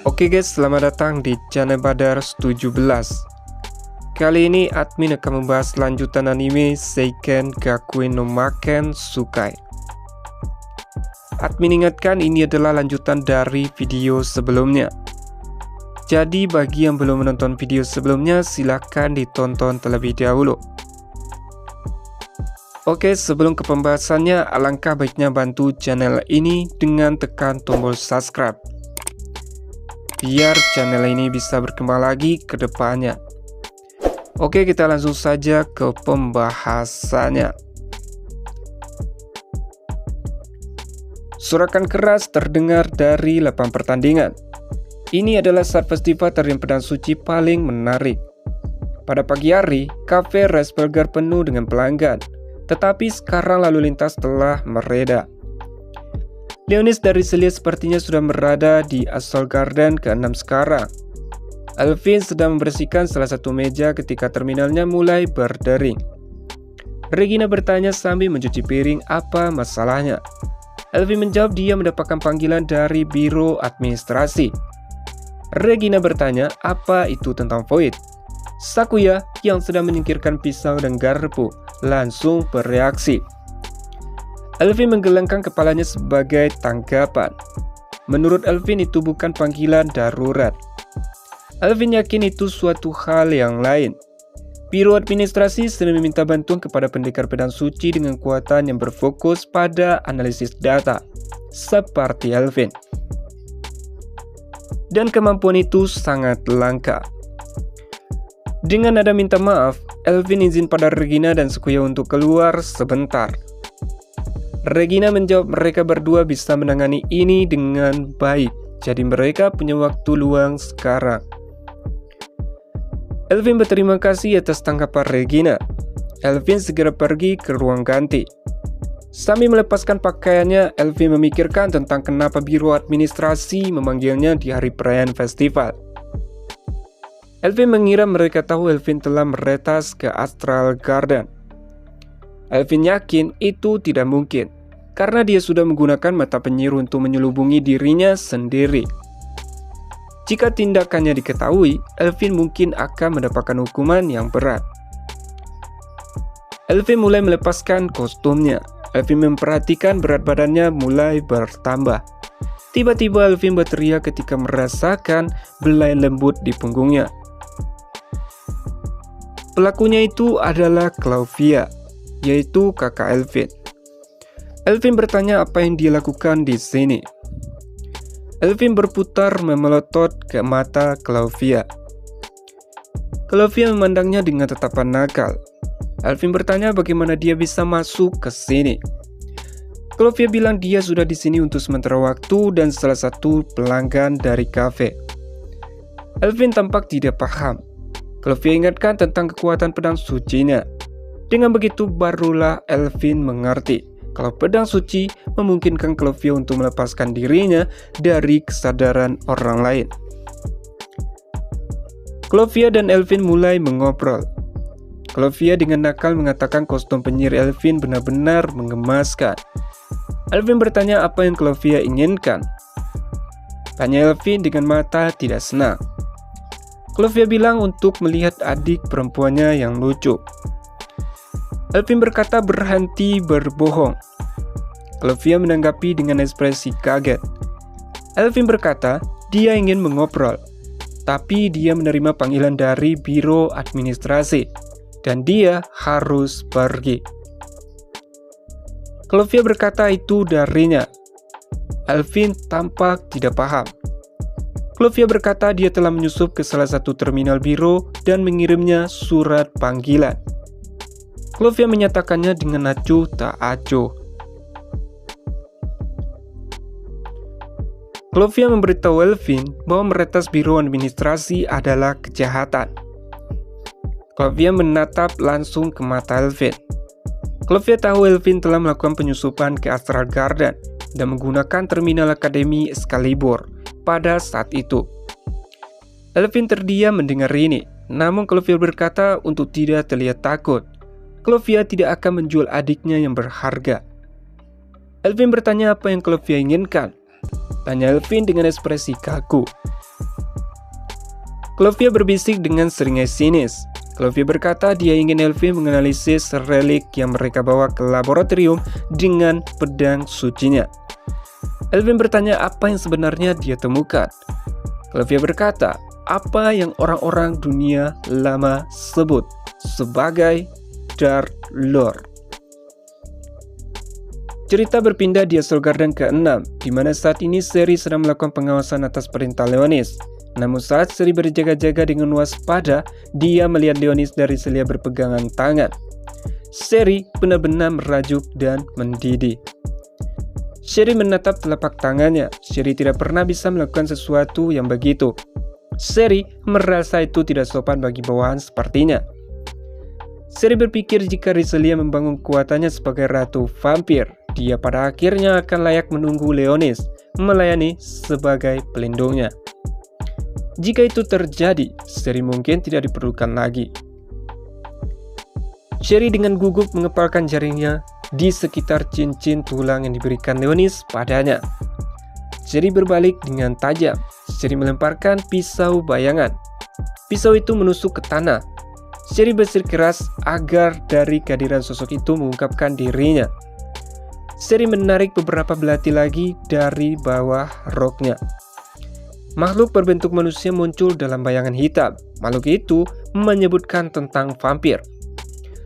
Oke guys, selamat datang di channel Badar 17. Kali ini admin akan membahas lanjutan anime Seiken Gakuen no Maken Sukai. Admin ingatkan ini adalah lanjutan dari video sebelumnya. Jadi bagi yang belum menonton video sebelumnya, silahkan ditonton terlebih dahulu. Oke, sebelum ke pembahasannya, alangkah baiknya bantu channel ini dengan tekan tombol subscribe, biar channel ini bisa berkembang lagi ke depannya. Oke, kita langsung saja ke pembahasannya. Sorakan keras terdengar dari lapang pertandingan. Ini adalah saat festival tarian pedang suci paling menarik. Pada pagi hari, kafe Rice Burger penuh dengan pelanggan, tetapi sekarang lalu lintas telah mereda. Leonis dari Celia sepertinya sudah berada di Assault Garden ke-6 sekarang. Elvin sedang membersihkan salah satu meja ketika terminalnya mulai berdering. Regina bertanya sambil mencuci piring apa masalahnya. Elvin menjawab dia mendapatkan panggilan dari biro administrasi. Regina bertanya apa itu tentang Void. Sakuya yang sedang menyingkirkan pisau dan garpu langsung bereaksi. Elvin menggelengkan kepalanya sebagai tanggapan. Menurut Elvin itu bukan panggilan darurat. Elvin yakin itu suatu hal yang lain. Biro administrasi sedang meminta bantuan kepada pendekar pedang suci dengan kekuatan yang berfokus pada analisis data, seperti Elvin. Dan kemampuan itu sangat langka. Dengan nada minta maaf, Elvin izin pada Regina dan Sakuya untuk keluar sebentar. Regina menjawab mereka berdua bisa menangani ini dengan baik, jadi mereka punya waktu luang sekarang. Elvin berterima kasih atas tanggapan Regina. Elvin segera pergi ke ruang ganti. Sambil melepaskan pakaiannya, Elvin memikirkan tentang kenapa biro administrasi memanggilnya di hari perayaan festival. Elvin mengira mereka tahu Elvin telah meretas ke Astral Garden. Elvin yakin itu tidak mungkin, karena dia sudah menggunakan mata penyihir untuk menyelubungi dirinya sendiri. Jika tindakannya diketahui, Elvin mungkin akan mendapatkan hukuman yang berat. Elvin mulai melepaskan kostumnya. Elvin memperhatikan berat badannya mulai bertambah. Tiba-tiba Elvin berteriak ketika merasakan belai lembut di punggungnya. Pelakunya itu adalah Clauvia, yaitu kakak Elvin. Elvin bertanya apa yang dia lakukan di sini. Elvin berputar memelotot ke mata Clauvia. Clauvia memandangnya dengan tatapan nakal. Elvin bertanya bagaimana dia bisa masuk ke sini. Clauvia bilang dia sudah di sini untuk sementara waktu dan salah satu pelanggan dari kafe. Elvin tampak tidak paham. Clauvia ingatkan tentang kekuatan pedang sucinya. Dengan begitu barulah Elvin mengerti kalau pedang suci memungkinkan Clauvia untuk melepaskan dirinya dari kesadaran orang lain. Clauvia dan Elvin mulai mengobrol. Clauvia dengan nakal mengatakan kostum penyihir Elvin benar-benar menggemaskan. Elvin bertanya apa yang Clauvia inginkan. Tanya Elvin dengan mata tidak senang. Clauvia bilang untuk melihat adik perempuannya yang lucu. Elvin berkata berhenti berbohong. Clauvia menanggapi dengan ekspresi kaget. Elvin berkata dia ingin mengobrol, tapi dia menerima panggilan dari biro administrasi dan dia harus pergi. Clauvia berkata itu darinya. Elvin tampak tidak paham. Clauvia berkata dia telah menyusup ke salah satu terminal biro dan mengirimnya surat panggilan. Clauvia menyatakannya dengan acuh tak acuh. Clauvia memberitahu Elvin bahwa meretas biro administrasi adalah kejahatan. Clauvia menatap langsung ke mata Elvin. Clauvia tahu Elvin telah melakukan penyusupan ke Astral Garden dan menggunakan terminal Akademi Excalibur pada saat itu. Elvin terdiam mendengar ini, namun Clauvia berkata untuk tidak terlihat takut. Clauvia tidak akan menjual adiknya yang berharga. Elvin bertanya apa yang Clauvia inginkan. tanya Elvin dengan ekspresi kaku. Clovia berbisik dengan seringai sinis. Clovia berkata dia ingin Elvin menganalisis relik yang mereka bawa ke laboratorium dengan pedang sucinya. Elvin bertanya apa yang sebenarnya dia temukan. Clovia berkata, apa yang orang-orang dunia lama sebut sebagai Dark Lord. Cerita berpindah di Asol Garden ke-6, di mana saat ini Sherry sedang melakukan pengawasan atas perintah Leonis. Namun saat Sherry berjaga-jaga dengan waspada, dia melihat Leonis dari Celia berpegangan tangan. Sherry benar-benar merajuk dan mendidih. Sherry menatap telapak tangannya. Sherry tidak pernah bisa melakukan sesuatu yang begitu. Sherry merasa itu tidak sopan bagi bawahan sepertinya. Sherry berpikir jika Rizlia membangun kekuatannya sebagai ratu vampir, dia pada akhirnya akan layak menunggu Leonis melayani sebagai pelindungnya. Jika itu terjadi, Sherry mungkin tidak diperlukan lagi. Sherry dengan gugup mengepalkan jaringnya di sekitar cincin tulang yang diberikan Leonis padanya. Sherry berbalik dengan tajam. Sherry melemparkan pisau bayangan. Pisau itu menusuk ke tanah. Sherry bersikeras agar dari kehadiran sosok itu mengungkapkan dirinya. Sherry menarik beberapa belati lagi dari bawah roknya. Makhluk berbentuk manusia muncul dalam bayangan hitam. Makhluk itu menyebutkan tentang vampir.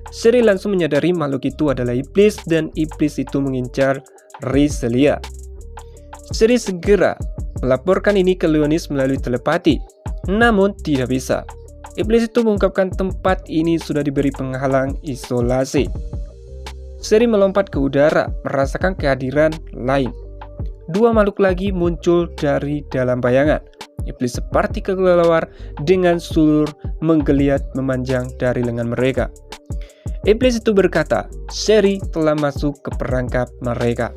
Sherry langsung menyadari makhluk itu adalah iblis dan iblis itu mengincar Rizlia. Sherry segera melaporkan ini ke Leonis melalui telepati, namun tidak bisa. Iblis itu mengungkapkan tempat ini sudah diberi penghalang isolasi. Sherry melompat ke udara, merasakan kehadiran lain. Dua makhluk lagi muncul dari dalam bayangan. Iblis seperti kelelawar dengan sulur menggeliat memanjang dari lengan mereka. Iblis itu berkata, Sherry telah masuk ke perangkap mereka.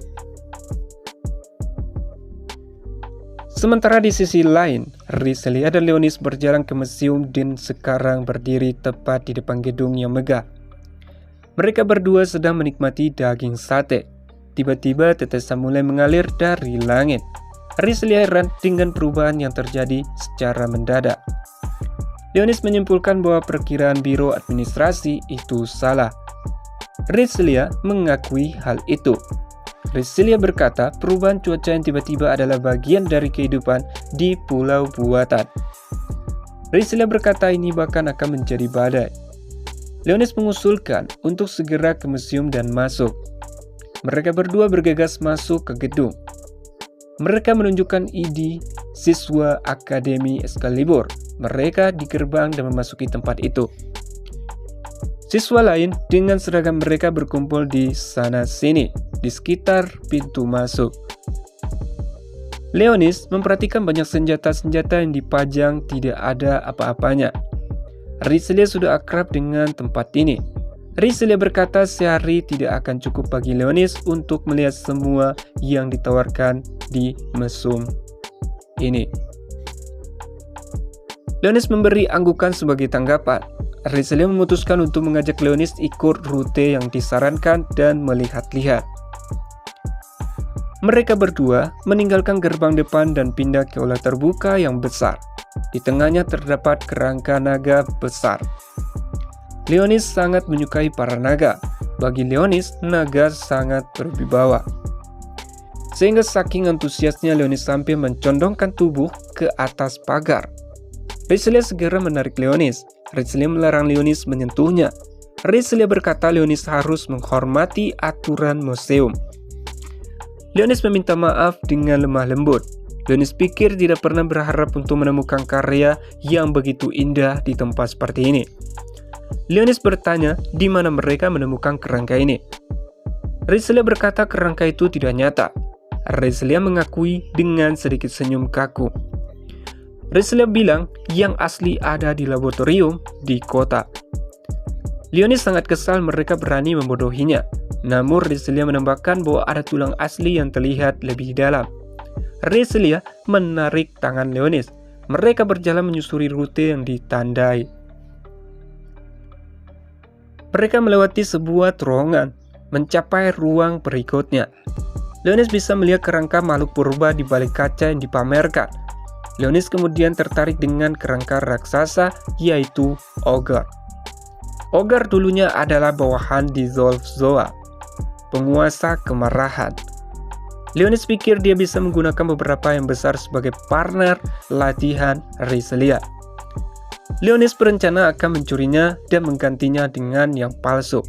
Sementara di sisi lain, Rizlia dan Leonis berjalan ke museum dan sekarang berdiri tepat di depan gedung yang megah. Mereka berdua sedang menikmati daging sate. Tiba-tiba tetesan mulai mengalir dari langit. Rizlia heran dengan perubahan yang terjadi secara mendadak. Leonis menyimpulkan bahwa perkiraan biro administrasi itu salah. Rizlia mengakui hal itu. Rizlia berkata perubahan cuaca yang tiba-tiba adalah bagian dari kehidupan di pulau buatan. Rizlia berkata ini bahkan akan menjadi badai. Leonis mengusulkan untuk segera ke museum dan masuk. Mereka berdua bergegas masuk ke gedung. Mereka menunjukkan ID siswa Akademi Excalibur. Mereka di gerbang dan memasuki tempat itu. Siswa lain dengan seragam mereka berkumpul di sana-sini, di sekitar pintu masuk. Leonis memperhatikan banyak senjata-senjata yang dipajang tidak ada apa-apanya. Rizlia sudah akrab dengan tempat ini. Rizlia berkata sehari tidak akan cukup bagi Leonis untuk melihat semua yang ditawarkan di museum ini. Leonis memberi anggukan sebagai tanggapan. Rizlia memutuskan untuk mengajak Leonis ikut rute yang disarankan dan melihat-lihat. Mereka berdua meninggalkan gerbang depan dan pindah ke aula terbuka yang besar. Di tengahnya terdapat kerangka naga besar. Leonis sangat menyukai para naga. Bagi Leonis, naga sangat berwibawa. Sehingga saking antusiasnya Leonis sampai mencondongkan tubuh ke atas pagar. Rizlia segera menarik Leonis. Rizlia melarang Leonis menyentuhnya. Rizlia berkata Leonis harus menghormati aturan museum. Leonis meminta maaf dengan lemah lembut. Leonis pikir tidak pernah berharap untuk menemukan karya yang begitu indah di tempat seperti ini. Leonis bertanya di mana mereka menemukan kerangka ini. Rizlia berkata kerangka itu tidak nyata. Rizlia mengakui dengan sedikit senyum kaku. Rizlia bilang yang asli ada di laboratorium di kota. Leonis sangat kesal mereka berani membodohinya. Namun Rizlia menambahkan bahwa ada tulang asli yang terlihat lebih dalam. Rizlia menarik tangan Leonis. Mereka berjalan menyusuri rute yang ditandai. Mereka melewati sebuah terowongan, mencapai ruang berikutnya. Leonis bisa melihat kerangka makhluk purba di balik kaca yang dipamerkan. Leonis kemudian tertarik dengan kerangka raksasa, yaitu Ogre. Ogre dulunya adalah bawahan di Zolfzoa, penguasa kemarahan. Leonis pikir dia bisa menggunakan beberapa yang besar sebagai partner latihan Riselia. Leonis berencana akan mencurinya dan menggantinya dengan yang palsu.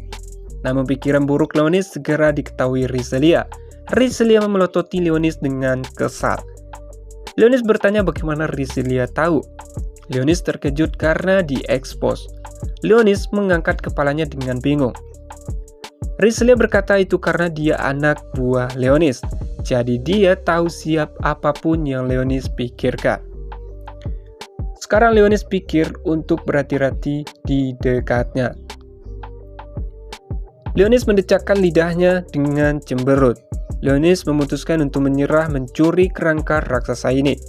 Namun pikiran buruk Leonis segera diketahui Riselia. Riselia memelototi Leonis dengan kesal. Leonis bertanya bagaimana Riselia tahu. Leonis terkejut karena diekspos. Leonis mengangkat kepalanya dengan bingung. Riselia berkata itu karena dia anak buah Leonis. Jadi dia tahu siap apapun yang Leonis pikirkan. Sekarang Leonis pikir untuk berhati-hati di dekatnya. Leonis mendecakkan lidahnya dengan cemberut. Leonis memutuskan untuk menyerah mencuri kerangka raksasa ini.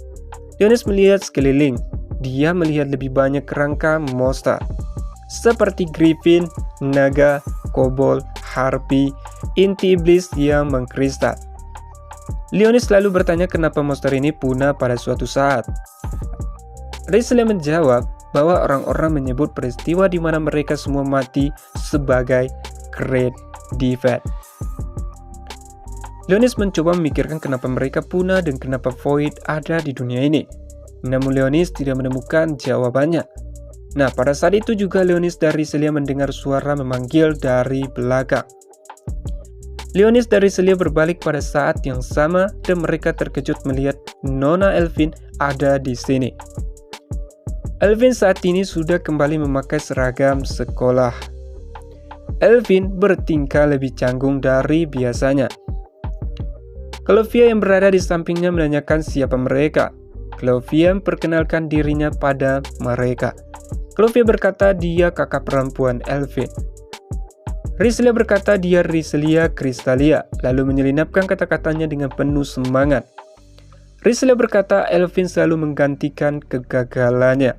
Leonis melihat sekeliling. Dia melihat lebih banyak kerangka monster, seperti griffin, naga, kobold, harpi, inti iblis yang mengkristal. Leonis lalu bertanya kenapa monster ini punah pada suatu saat. Riselia menjawab bahwa orang-orang menyebut peristiwa di mana mereka semua mati sebagai Great Divide. Leonis mencoba memikirkan kenapa mereka punah dan kenapa Void ada di dunia ini. Namun Leonis tidak menemukan jawabannya. Nah, pada saat itu juga Leonis dan Riselia mendengar suara memanggil dari belakang. Leonis dan Riselia berbalik pada saat yang sama dan mereka terkejut melihat Nona Elvin ada di sini. Elvin saat ini sudah kembali memakai seragam sekolah. Elvin bertingkah lebih canggung dari biasanya. Clovia yang berada di sampingnya menanyakan siapa mereka. Clovia memperkenalkan dirinya pada mereka. Clovia berkata dia kakak perempuan Elvin. Riselia berkata dia Riselia Kristalia, lalu menyelinapkan kata-katanya dengan penuh semangat. Riselia berkata Elvin selalu menggantikan kegagalannya.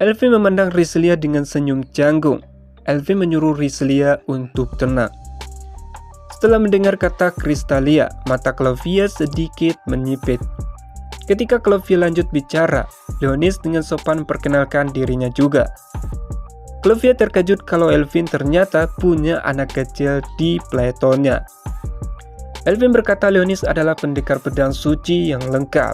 Elvin memandang Riselia dengan senyum canggung. Elvin menyuruh Riselia untuk tenang. Setelah mendengar kata Kristalia, mata Clovia sedikit menyipit. Ketika Clovia lanjut bicara, Leonis dengan sopan memperkenalkan dirinya juga. Clovia terkejut kalau Elvin ternyata punya anak kecil di Platonnya. Elvin berkata Leonis adalah pendekar pedang suci yang lengkap.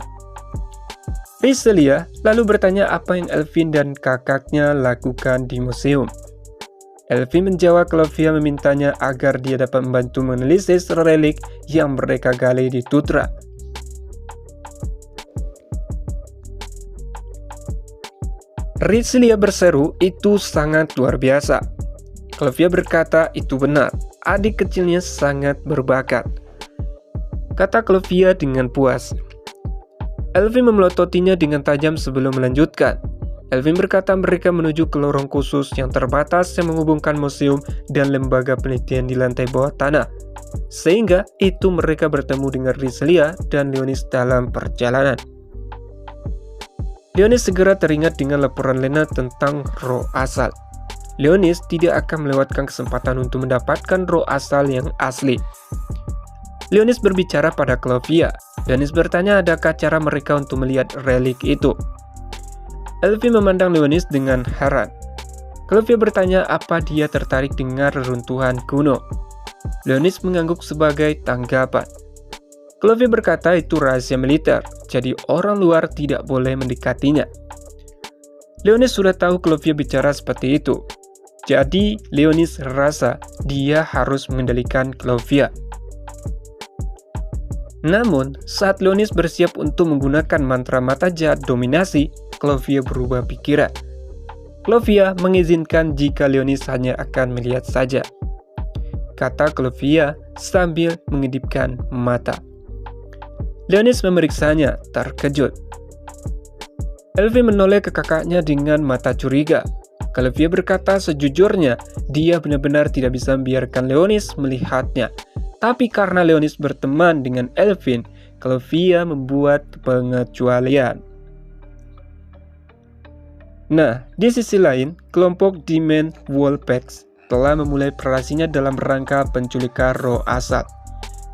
Riselia lalu bertanya apa yang Elvin dan kakaknya lakukan di museum. Elvin menjawab Clovia memintanya agar dia dapat membantu menelisik relik yang mereka gali di Tutra. Riselia berseru, itu sangat luar biasa. Clovia berkata itu benar, adik kecilnya sangat berbakat, kata Clovia dengan puas. Elvin memelototinya dengan tajam sebelum melanjutkan. Elvin berkata mereka menuju ke lorong khusus yang terbatas yang menghubungkan museum dan lembaga penelitian di lantai bawah tanah. Sehingga itu mereka bertemu dengan Riselia dan Leonis dalam perjalanan. Leonis segera teringat dengan laporan Lena tentang roh asal. Leonis tidak akan melewatkan kesempatan untuk mendapatkan roh asal yang asli. Leonis berbicara pada Clovia. Leonis bertanya adakah cara mereka untuk melihat relik itu. Elvin memandang Leonis dengan heran. Clovia bertanya apa dia tertarik dengan reruntuhan kuno. Leonis mengangguk sebagai tanggapan. Clovia berkata itu rahasia militer, jadi orang luar tidak boleh mendekatinya. Leonis sudah tahu Clovia bicara seperti itu. Jadi Leonis rasa dia harus mengendalikan Clovia. Namun, saat Leonis bersiap untuk menggunakan mantra mata jahat dominasi, Clovia berubah pikiran. Clovia mengizinkan jika Leonis hanya akan melihat saja, kata Clovia sambil mengedipkan mata. Leonis memeriksanya, terkejut. Elvin menoleh ke kakaknya dengan mata curiga. Clovia berkata sejujurnya, dia benar-benar tidak bisa membiarkan Leonis melihatnya. Tapi karena Leonis berteman dengan Elvin, Clovia membuat pengecualian. Nah, di sisi lain, kelompok Demon Wolfpack telah memulai operasinya dalam rangka penculikan Roh Assad.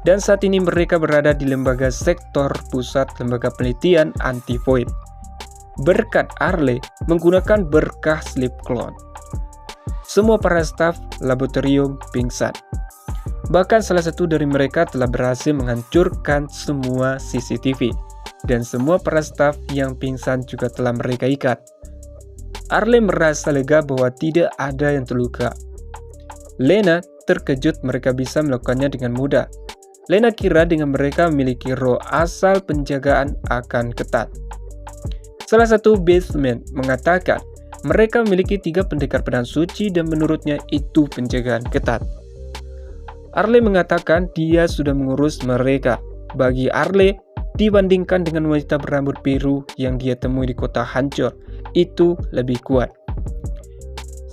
Dan saat ini mereka berada di lembaga sektor pusat lembaga penelitian anti-Void. Berkat Arle menggunakan berkah slip clone. Semua para staf laboratorium pingsan. Bahkan salah satu dari mereka telah berhasil menghancurkan semua CCTV. Dan semua para staf yang pingsan juga telah mereka ikat. Arle merasa lega bahwa tidak ada yang terluka. Lena terkejut mereka bisa melakukannya dengan mudah. Lena kira dengan mereka memiliki roh asal penjagaan akan ketat. Salah satu baseman mengatakan mereka memiliki 3 pendekar pedang suci dan menurutnya itu penjagaan ketat. Arle mengatakan dia sudah mengurus mereka. Bagi Arle, dibandingkan dengan wanita berambut biru yang dia temui di kota hancur, itu lebih kuat.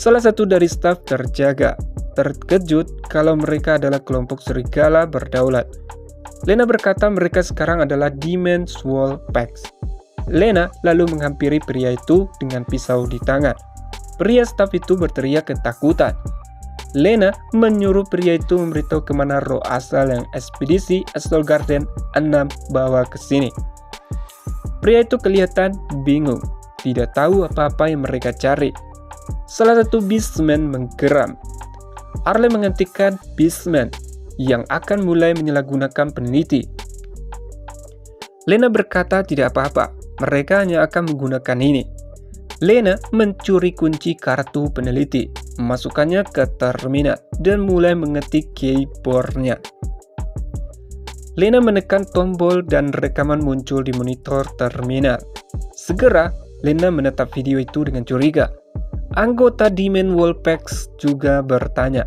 Salah satu dari staf terkejut kalau mereka adalah kelompok serigala berdaulat. Lena berkata mereka sekarang adalah Demon's Wolf Pax. Lena lalu menghampiri pria itu dengan pisau di tangan. Pria staf itu berteriak ketakutan. Lena menyuruh pria itu memberitahu kemana roh asal yang ekspedisi Astral Garden 6 bawa ke sini. Pria itu kelihatan bingung, tidak tahu apa-apa yang mereka cari. Salah satu beastman menggeram. Arle menghentikan beastman yang akan mulai menyalahgunakan peneliti. Lena berkata tidak apa-apa, mereka hanya akan menggunakan ini. Lena mencuri kunci kartu peneliti, memasukkannya ke terminal, dan mulai mengetik keyboardnya. Lena menekan tombol dan rekaman muncul di monitor terminal. Segera, Lena menatap video itu dengan curiga. Anggota Demon Wolfpack juga bertanya.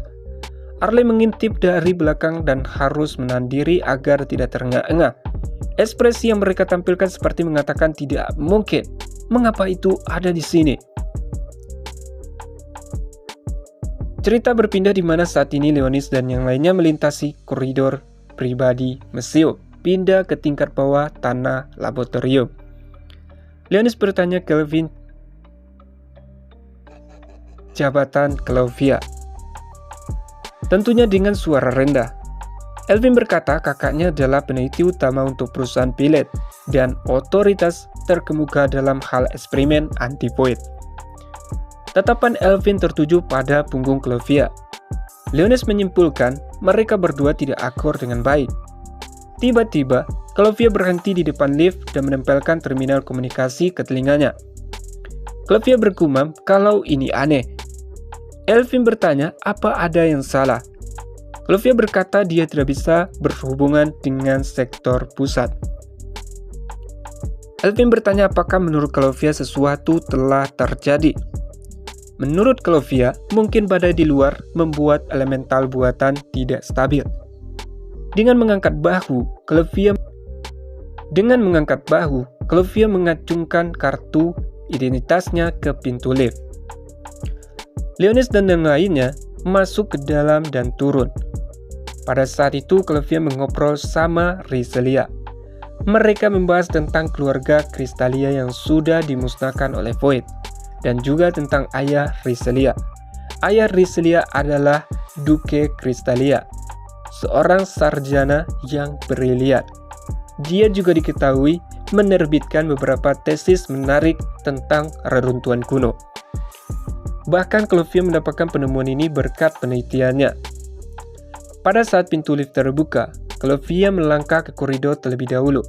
Arle mengintip dari belakang dan harus menahan diri agar tidak terengah-engah. Ekspresi yang mereka tampilkan seperti mengatakan tidak mungkin. Mengapa itu ada di sini? Cerita berpindah di mana saat ini Leonis dan yang lainnya melintasi koridor pribadi Mesio, pindah ke tingkat bawah tanah laboratorium. Leonis bertanya Kelvin jabatan Clovia, tentunya dengan suara rendah. Elvin berkata kakaknya adalah peneliti utama untuk perusahaan Pilet dan otoritas terkemuka dalam hal eksperimen anti-Void. Tatapan Elvin tertuju pada punggung Clovia. Leonis menyimpulkan mereka berdua tidak akur dengan baik. Tiba-tiba, Clovia berhenti di depan lift dan menempelkan terminal komunikasi ke telinganya. Clovia bergumam kalau ini aneh. Elvin bertanya apa ada yang salah. Clovia berkata dia tidak bisa berhubungan dengan sektor pusat. Elvin bertanya apakah menurut Clovia sesuatu telah terjadi. Menurut Clovia, mungkin badai di luar membuat elemental buatan tidak stabil. Dengan mengangkat bahu, Clovia mengacungkan kartu identitasnya ke pintu lift. Leonis dan yang lainnya masuk ke dalam dan turun. Pada saat itu, Clovia mengobrol sama Rizelia. Mereka membahas tentang keluarga Kristalia yang sudah dimusnahkan oleh Void, dan juga tentang ayah Rizelia. Ayah Rizelia adalah Duke Kristalia, seorang sarjana yang brilian. Dia juga diketahui menerbitkan beberapa tesis menarik tentang reruntuhan kuno. Bahkan Clovia mendapatkan penemuan ini berkat penelitiannya. Pada saat pintu lift terbuka, Clovia melangkah ke koridor terlebih dahulu,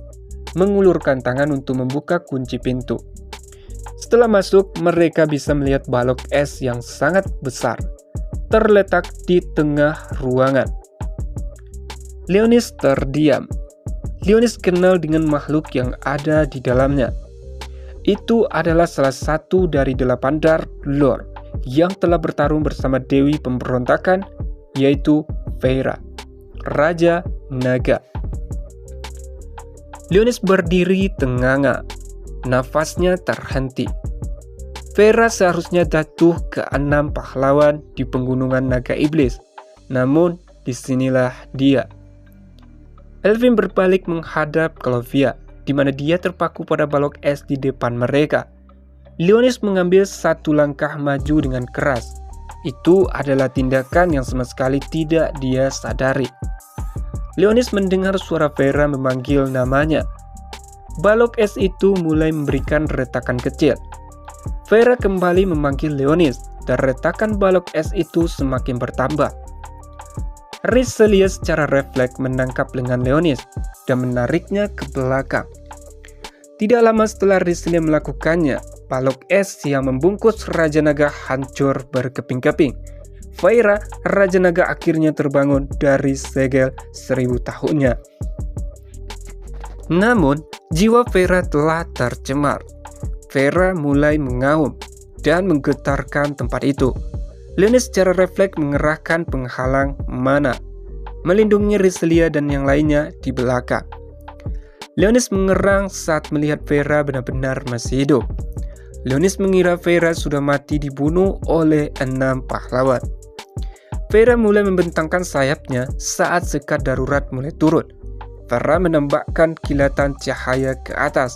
mengulurkan tangan untuk membuka kunci pintu. Setelah masuk, mereka bisa melihat balok es yang sangat besar, terletak di tengah ruangan. Leonis terdiam. Leonis kenal dengan makhluk yang ada di dalamnya. Itu adalah salah satu dari 8 Dark Lord yang telah bertarung bersama Dewi Pemberontakan, yaitu Feyre, Raja Naga. Leonis berdiri tenganga, nafasnya terhenti. Feyre seharusnya jatuh ke 6 pahlawan di penggunungan naga iblis, namun disinilah dia. Elvin berbalik menghadap Clovia, di mana dia terpaku pada balok es di depan mereka. Leonis mengambil satu langkah maju dengan keras. Itu adalah tindakan yang sama sekali tidak dia sadari. Leonis mendengar suara Vera memanggil namanya. Balok es itu mulai memberikan retakan kecil. Vera kembali memanggil Leonis, dan retakan balok es itu semakin bertambah. Rizelia secara refleks menangkap lengan Leonis dan menariknya ke belakang. Tidak lama setelah Rizelia melakukannya, balok es yang membungkus Raja Naga hancur berkeping-keping. Feyre, Raja Naga akhirnya terbangun dari segel 1000 tahunnya. Namun, jiwa Feyre telah tercemar. Feyre mulai mengaum dan menggetarkan tempat itu. Leonis secara refleks mengerahkan penghalang mana, melindungi Rizelia dan yang lainnya di belakang. Leonis mengerang saat melihat Feyre benar-benar masih hidup. Leonis mengira Feyre sudah mati dibunuh oleh 6 pahlawan. Feyre mulai membentangkan sayapnya saat sekat darurat mulai turun. Feyre menembakkan kilatan cahaya ke atas.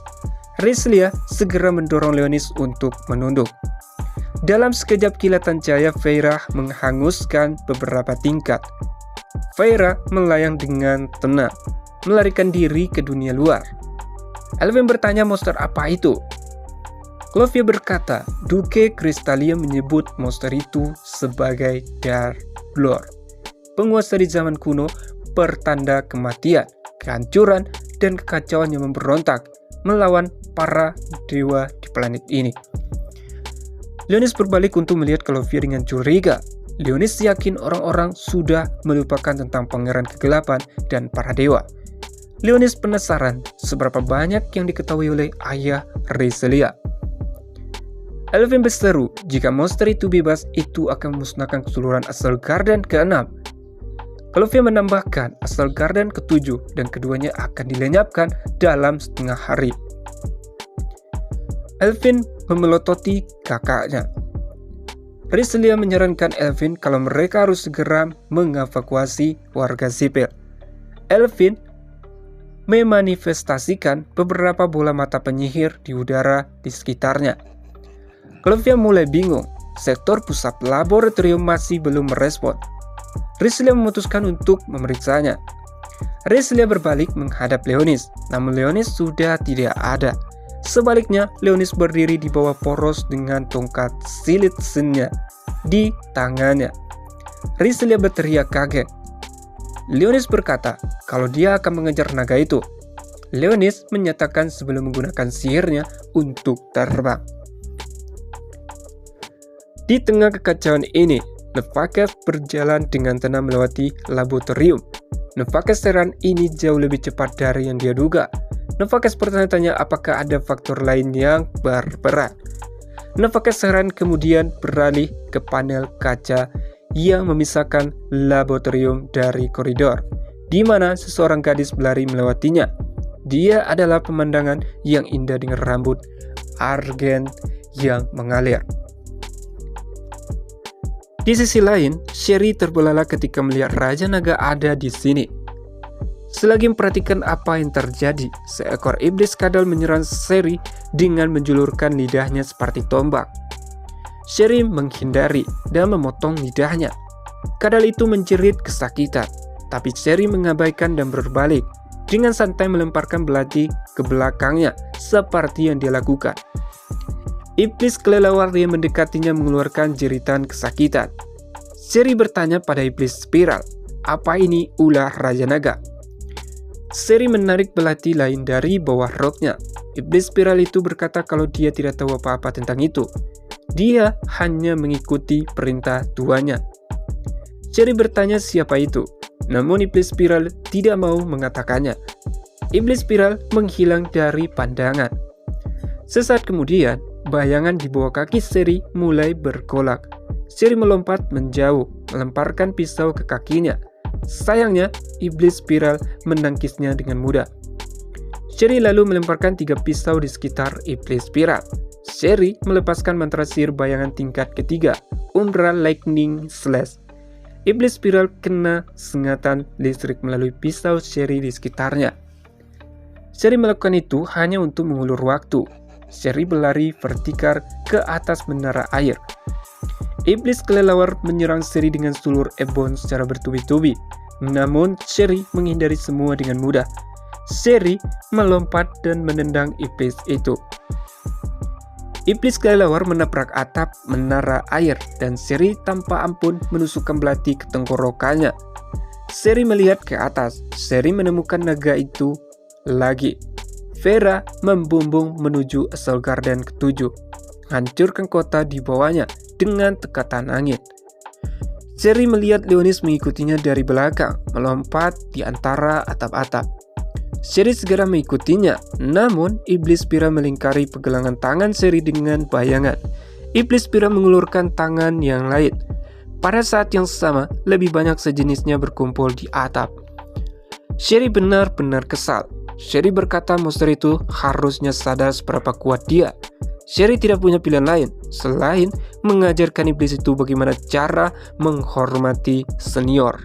Rizelia segera mendorong Leonis untuk menunduk. Dalam sekejap kilatan cahaya, Feyre menghanguskan beberapa tingkat. Feyre melayang dengan tenang, melarikan diri ke dunia luar. Elwin bertanya monster apa itu. Clovia berkata, Duke Crystallia menyebut monster itu sebagai Dark Lord, penguasa di zaman kuno, pertanda kematian, kehancuran, dan kekacauan yang memberontak melawan para dewa di planet ini. Leonis berbalik untuk melihat Clovia dengan curiga. Leonis yakin orang-orang sudah melupakan tentang pangeran kegelapan dan para dewa. Leonis penasaran seberapa banyak yang diketahui oleh ayah Rizelia. Elwin berseru, jika monster itu bebas, itu akan memusnahkan keseluruhan Asgard ke-6. Clovia menambahkan Asgard ke-7 dan keduanya akan dilenyapkan dalam setengah hari. Elwin memelototi kakaknya. Rizelia menyarankan Elwin kalau mereka harus segera mengevakuasi warga sipil. Elwin memanifestasikan beberapa bola mata penyihir di udara di sekitarnya. Clovia mulai bingung, sektor pusat laboratorium masih belum merespon. Rizelia memutuskan untuk memeriksanya. Rizelia berbalik menghadap Leonis, namun Leonis sudah tidak ada. Sebaliknya, Leonis berdiri di bawah poros dengan tongkat Silitsennya di tangannya. Rizelia berteriak kaget. Leonis berkata kalau dia akan mengejar naga itu. Leonis menyatakan sebelum menggunakan sihirnya untuk terbang. Di tengah kekacauan ini, Nefakes berjalan dengan tenang melewati laboratorium. Nefakes heran ini jauh lebih cepat dari yang dia duga. Nefakes bertanya-tanya apakah ada faktor lain yang berperan. Nefakes heran kemudian beralih ke panel kaca yang memisahkan laboratorium dari koridor, di mana seseorang gadis berlari melewatinya. Dia adalah pemandangan yang indah dengan rambut argen yang mengalir. Di sisi lain, Sherry terbelalak ketika melihat Raja Naga ada di sini. Selagi memperhatikan apa yang terjadi, seekor iblis kadal menyerang Sherry dengan menjulurkan lidahnya seperti tombak. Sherry menghindari dan memotong lidahnya. Kadal itu menjerit kesakitan, tapi Sherry mengabaikan dan berbalik, dengan santai melemparkan belati ke belakangnya seperti yang dia lakukan. Iblis kelelawar yang mendekatinya mengeluarkan jeritan kesakitan. Sherry bertanya pada iblis spiral, apa ini ulah Raja Naga? Sherry menarik belati lain dari bawah roknya. Iblis spiral itu berkata kalau dia tidak tahu apa-apa tentang itu. Dia hanya mengikuti perintah tuannya. Sherry bertanya siapa itu, namun iblis spiral tidak mau mengatakannya. Iblis spiral menghilang dari pandangan. Sesaat kemudian, bayangan di bawah kaki Sherry mulai bergolak. Sherry melompat menjauh, melemparkan pisau ke kakinya. Sayangnya, iblis spiral menangkisnya dengan mudah. Sherry lalu melemparkan 3 pisau di sekitar iblis spiral. Sherry melepaskan mantra sihir bayangan tingkat ketiga, Umbral Lightning Slash. Iblis spiral kena sengatan listrik melalui pisau Sherry di sekitarnya. Sherry melakukan itu hanya untuk mengulur waktu. Sherry berlari vertikal ke atas menara air. Iblis kelelawar menyerang Sherry dengan sulur ebon secara bertubi-tubi. Namun Sherry menghindari semua dengan mudah. Sherry melompat dan menendang iblis itu. Iblis kelelawar menabrak atap menara air dan Sherry tanpa ampun menusukkan belati ke tenggorokannya. Sherry melihat ke atas. Sherry menemukan naga itu lagi. Vera membumbung menuju Asal Garden ke-7, hancurkan kota di bawahnya dengan tekatan angin. Sherry melihat Leonis mengikutinya dari belakang, melompat di antara atap-atap. Sherry segera mengikutinya, namun Iblis Pira melingkari pergelangan tangan Sherry dengan bayangan. Iblis Pira mengulurkan tangan yang lain. Pada saat yang sama, lebih banyak sejenisnya berkumpul di atap. Sherry benar-benar kesal. Sherry berkata monster itu harusnya sadar seberapa kuat dia. Sherry tidak punya pilihan lain selain mengajarkan iblis itu bagaimana cara menghormati senior.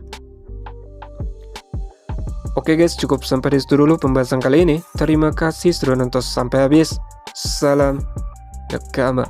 Oke guys, cukup sampai di situ dulu pembahasan kali ini. Terima kasih sudah nonton sampai habis. Salam nakama.